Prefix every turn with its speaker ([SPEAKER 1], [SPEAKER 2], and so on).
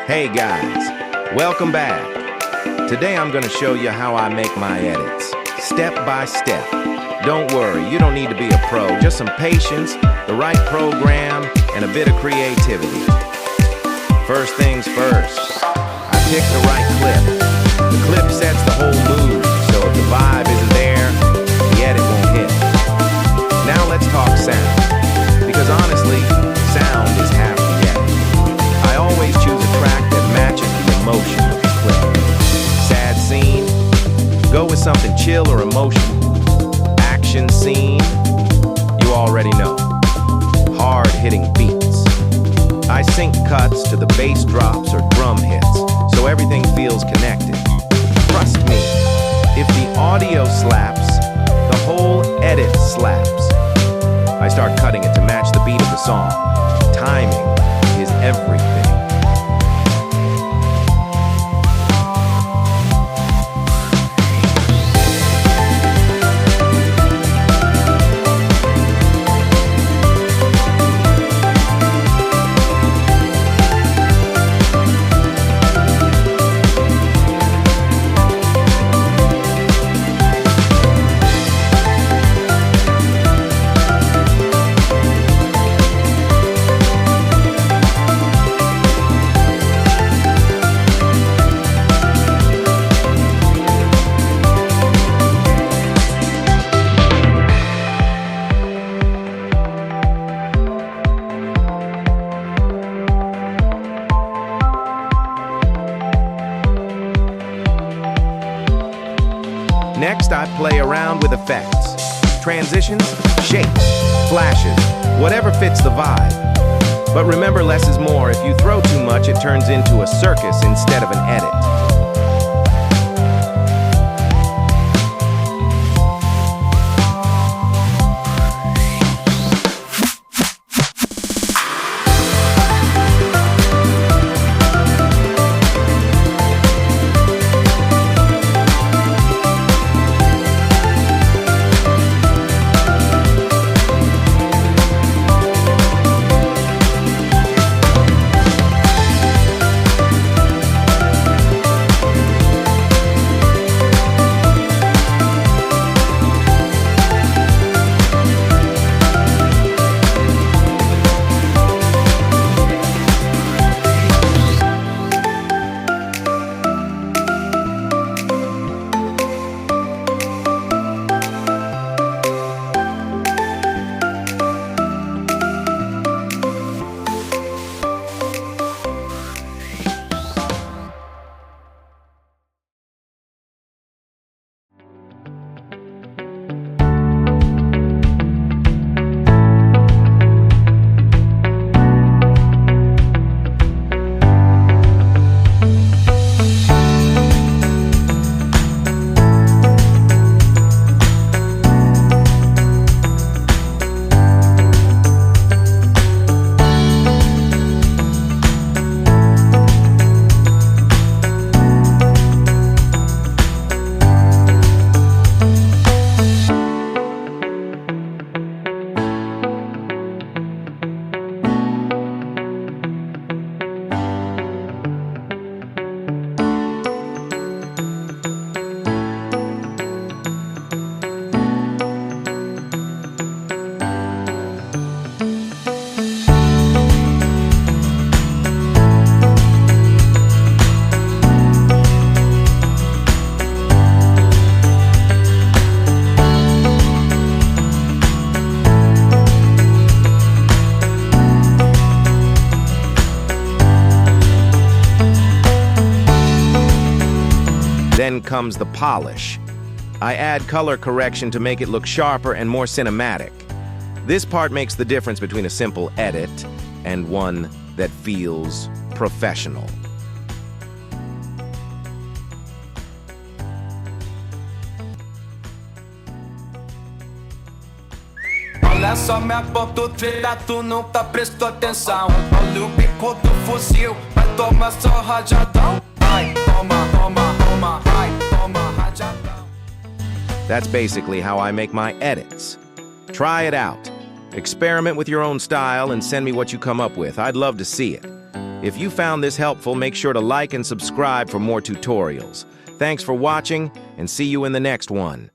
[SPEAKER 1] Hey guys, welcome back. Today I'm going to show you how I make my edits, step by step. Don't worry, you don't need to be a pro, just some patience, the right program, and a bit of creativity. First things first, I pick the right clip. The clip sets the whole mood, so if the vibe isn't there, the edit won't hit. Now let's talk sound, because honestly, sound is half the edit. I always choose a track that matches the emotion of the clip. Sad scene, go with something chill or emotional. Action scene, you already know. Hard-hitting beats. I sync cuts to the bass drops or drum hits, so everything feels connected. Trust me, if the audio slaps, the whole edit slaps. I start cutting it to match the beat of the song. Timing is everything. Next, I play around with effects. Transitions, shapes, flashes, whatever fits the vibe. But remember, less is more. If you throw too much, it turns into a circus instead of an edit. Then comes the polish. I add color correction to make it look sharper and more cinematic. This part makes the difference between a simple edit and one that feels professional.
[SPEAKER 2] Olha só minha ponto treta, tu nunca prestou atenção. Olha o bico do fuzil, vai tomar só rajadão. Vai, toma, toma, toma, vai, toma, rajadão.
[SPEAKER 1] That's basically how I make my edits. Try it out. Experiment with your own style and send me what you come up with. I'd love to see it. If you found this helpful, make sure to like and subscribe for more tutorials. Thanks for watching, and see you in the next one.